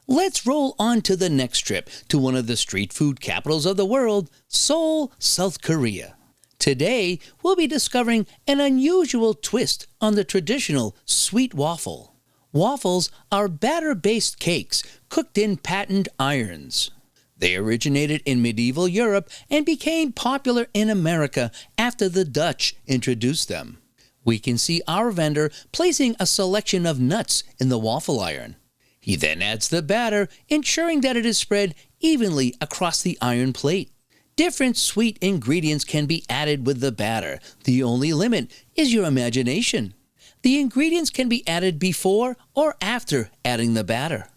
Let's roll on to the next trip to one of the street food capitals of the world, Seoul, South Korea. Today, we'll be discovering an unusual twist on the traditional sweet waffle. Waffles are batter-based cakes cooked in patent irons. They originated in medieval Europe and became popular in America after the Dutch introduced them. We can see our vendor placing a selection of nuts in the waffle iron. He then adds the batter, ensuring that it is spread evenly across the iron plate. Different sweet ingredients can be added with the batter. The only limit is your imagination. The ingredients can be added before or after adding the batter.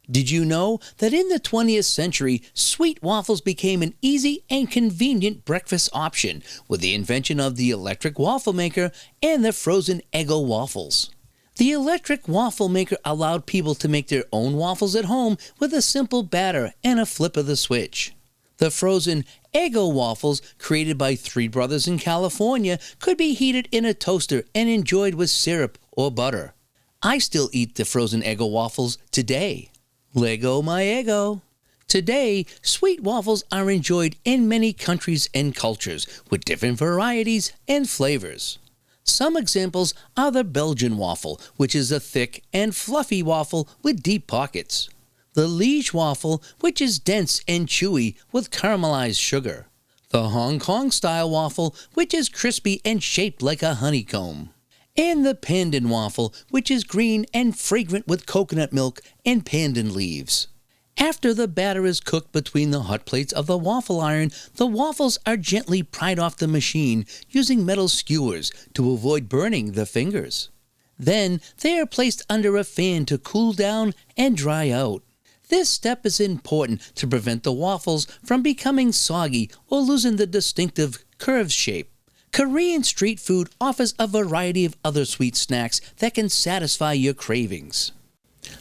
Did you know that in the 20th century, sweet waffles became an easy and convenient breakfast option with the invention of the electric waffle maker and the frozen Eggo waffles? The electric waffle maker allowed people to make their own waffles at home with a simple batter and a flip of the switch. The frozen Eggo waffles, created by three brothers in California, could be heated in a toaster and enjoyed with syrup or butter. I still eat the frozen Eggo waffles today. Lego my Eggo. Today, sweet waffles are enjoyed in many countries and cultures with different varieties and flavors. Some examples are the Belgian waffle, which is a thick and fluffy waffle with deep pockets. The Liege waffle, which is dense and chewy with caramelized sugar. The Hong Kong style waffle, which is crispy and shaped like a honeycomb. And the pandan waffle, which is green and fragrant with coconut milk and pandan leaves. After the batter is cooked between the hot plates of the waffle iron, the waffles are gently pried off the machine using metal skewers to avoid burning the fingers. Then they are placed under a fan to cool down and dry out. This step is important to prevent the waffles from becoming soggy or losing the distinctive curved shape. Korean street food offers a variety of other sweet snacks that can satisfy your cravings.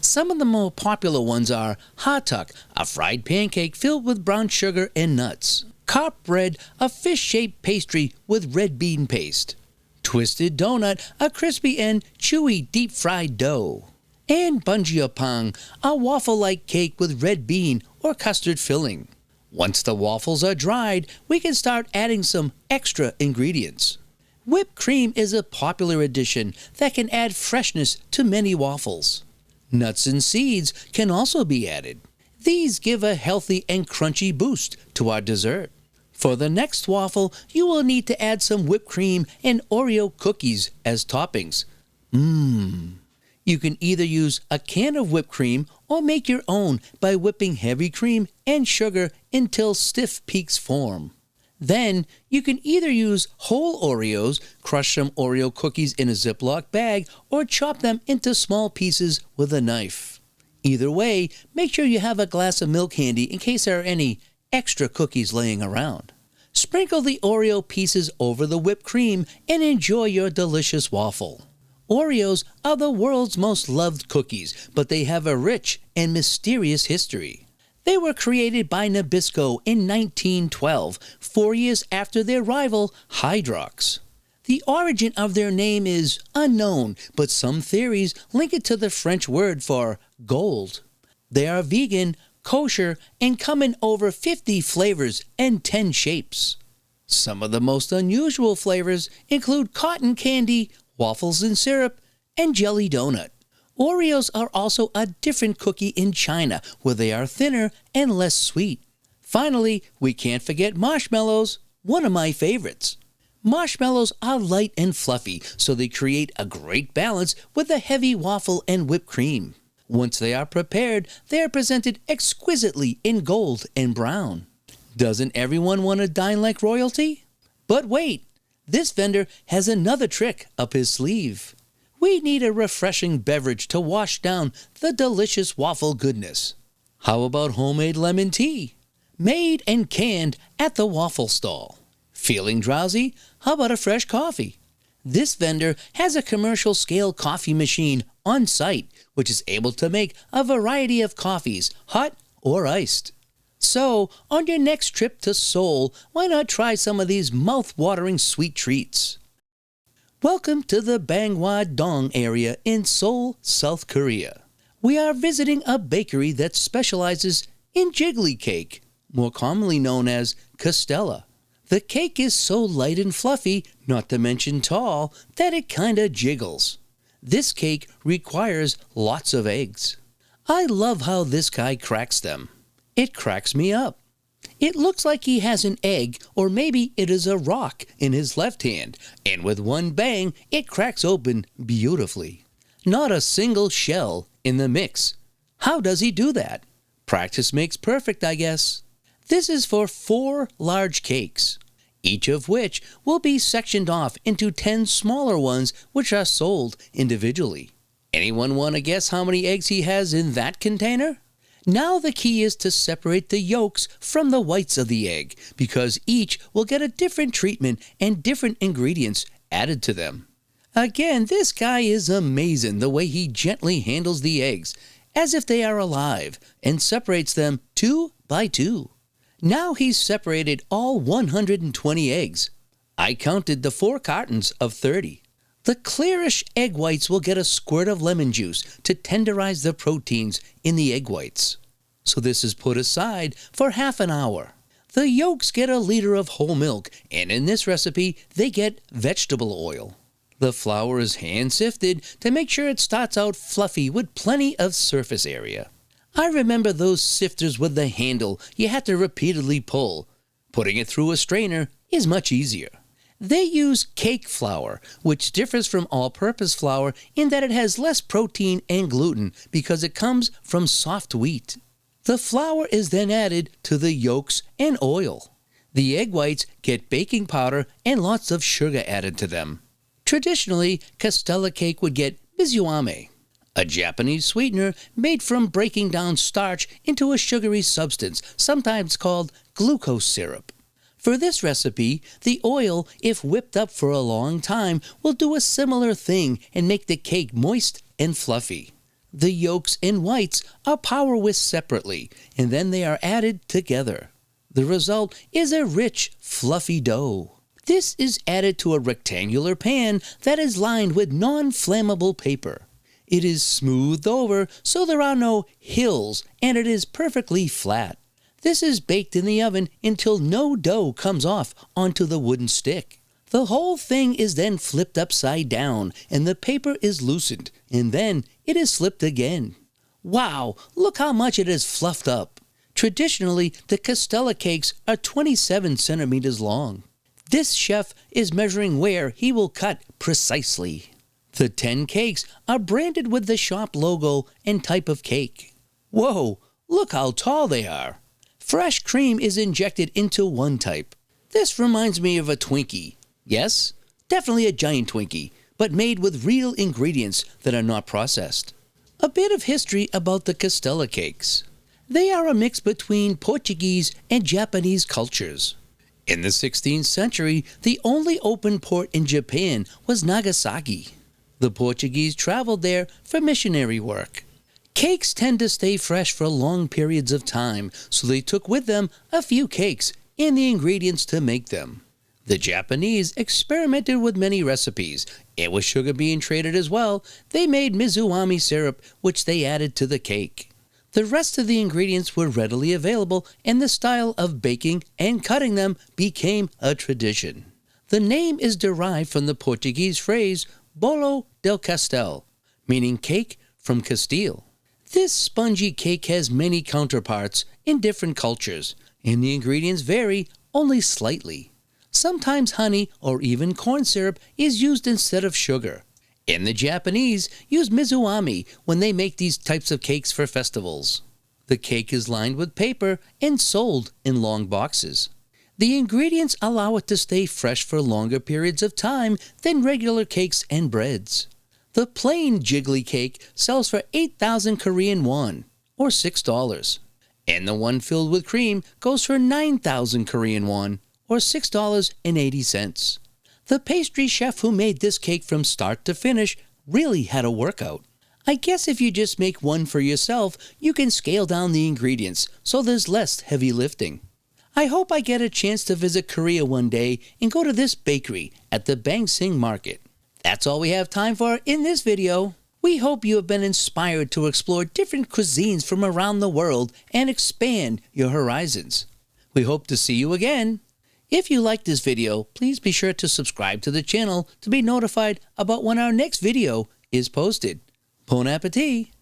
Some of the more popular ones are hotteok, a fried pancake filled with brown sugar and nuts. Carp bread, a fish-shaped pastry with red bean paste. Twisted donut, a crispy and chewy deep-fried dough. And bunjeopang, a waffle-like cake with red bean or custard filling. Once the waffles are dried, we can start adding some extra ingredients. Whipped cream is a popular addition that can add freshness to many waffles. Nuts and seeds can also be added. These give a healthy and crunchy boost to our dessert. For the next waffle, you will need to add some whipped cream and Oreo cookies as toppings. You can either use a can of whipped cream or make your own by whipping heavy cream and sugar until stiff peaks form. Then, you can either use whole Oreos, crush some Oreo cookies in a Ziploc bag, or chop them into small pieces with a knife. Either way, make sure you have a glass of milk handy in case there are any extra cookies laying around. Sprinkle the Oreo pieces over the whipped cream and enjoy your delicious waffle. Oreos are the world's most loved cookies, but they have a rich and mysterious history. They were created by Nabisco in 1912, 4 years after their rival, Hydrox. The origin of their name is unknown, but some theories link it to the French word for gold. They are vegan, kosher, and come in over 50 flavors and 10 shapes. Some of the most unusual flavors include cotton candy, waffles and syrup, and jelly donut. Oreos are also a different cookie in China, where they are thinner and less sweet. Finally, we can't forget marshmallows, one of my favorites. Marshmallows are light and fluffy, so they create a great balance with the heavy waffle and whipped cream. Once they are prepared, they are presented exquisitely in gold and brown. Doesn't everyone want to dine like royalty? But wait! This vendor has another trick up his sleeve. We need a refreshing beverage to wash down the delicious waffle goodness. How about homemade lemon tea? Made and canned at the waffle stall. Feeling drowsy? How about a fresh coffee? This vendor has a commercial-scale coffee machine on site, which is able to make a variety of coffees, hot or iced. So, on your next trip to Seoul, why not try some of these mouth-watering sweet treats? Welcome to the Bangwa-dong area in Seoul, South Korea. we are visiting a bakery that specializes in jiggly cake, more commonly known as Castella. The cake is so light and fluffy, not to mention tall, that it kinda jiggles. This cake requires lots of eggs. I love how this guy cracks them. It cracks me up. It looks like he has an egg, or maybe it is a rock, in his left hand, and with one bang, it cracks open beautifully. Not a single shell in the mix. How does he do that? Practice makes perfect, I guess. This is for 4 large cakes, each of which will be sectioned off into 10 smaller ones which are sold individually. Anyone want to guess how many eggs he has in that container? Now the key is to separate the yolks from the whites of the egg, because each will get a different treatment and different ingredients added to them. Again, this guy is amazing the way he gently handles the eggs, as if they are alive, and separates them 2 by 2. Now he's separated all 120 eggs. I counted the 4 cartons of 30. The clearish egg whites will get a squirt of lemon juice to tenderize the proteins in the egg whites. So this is put aside for half an hour. The yolks get a liter of whole milk, and in this recipe, they get vegetable oil. The flour is hand-sifted to make sure it starts out fluffy with plenty of surface area. I remember those sifters with the handle you had to repeatedly pull. Putting it through a strainer is much easier. They use cake flour, which differs from all-purpose flour in that it has less protein and gluten because it comes from soft wheat. The flour is then added to the yolks and oil. The egg whites get baking powder and lots of sugar added to them. Traditionally, Castella cake would get mizuame, a Japanese sweetener made from breaking down starch into a sugary substance, sometimes called glucose syrup. For this recipe, the oil, if whipped up for a long time, will do a similar thing and make the cake moist and fluffy. The yolks and whites are power whisked separately, and then they are added together. The result is a rich, fluffy dough. This is added to a rectangular pan that is lined with non-flammable paper. It is smoothed over so there are no hills, and it is perfectly flat. This is baked in the oven until no dough comes off onto the wooden stick. The whole thing is then flipped upside down, and the paper is loosened, and then it is flipped again. Wow, look how much it is fluffed up. Traditionally, the Castella cakes are 27 centimeters long. This chef is measuring where he will cut precisely. The 10 cakes are branded with the shop logo and type of cake. Whoa, look how tall they are. Fresh cream is injected into one type. This reminds me of a Twinkie. Yes, definitely a giant Twinkie, but made with real ingredients that are not processed. A bit of history about the Castella cakes. They are a mix between Portuguese and Japanese cultures. In the 16th century, the only open port in Japan was Nagasaki. The Portuguese traveled there for missionary work. Cakes tend to stay fresh for long periods of time, so they took with them a few cakes and the ingredients to make them. The Japanese experimented with many recipes, and with sugar being traded as well, they made mizuame syrup, which they added to the cake. The rest of the ingredients were readily available, and the style of baking and cutting them became a tradition. The name is derived from the Portuguese phrase bolo del Castell, meaning cake from Castile. This spongy cake has many counterparts in different cultures, and the ingredients vary only slightly. Sometimes honey or even corn syrup is used instead of sugar. And the Japanese use mizuame when they make these types of cakes for festivals. The cake is lined with paper and sold in long boxes. The ingredients allow it to stay fresh for longer periods of time than regular cakes and breads. The plain jiggly cake sells for 8,000 Korean won, or $6. And the one filled with cream goes for 9,000 Korean won, or $6.80. The pastry chef who made this cake from start to finish really had a workout. I guess if you just make one for yourself, you can scale down the ingredients so there's less heavy lifting. I hope I get a chance to visit Korea one day and go to this bakery at the Bangsing Market. That's all we have time for in this video. We hope you have been inspired to explore different cuisines from around the world and expand your horizons. We hope to see you again. If you liked this video, please be sure to subscribe to the channel to be notified about when our next video is posted. Bon appetit!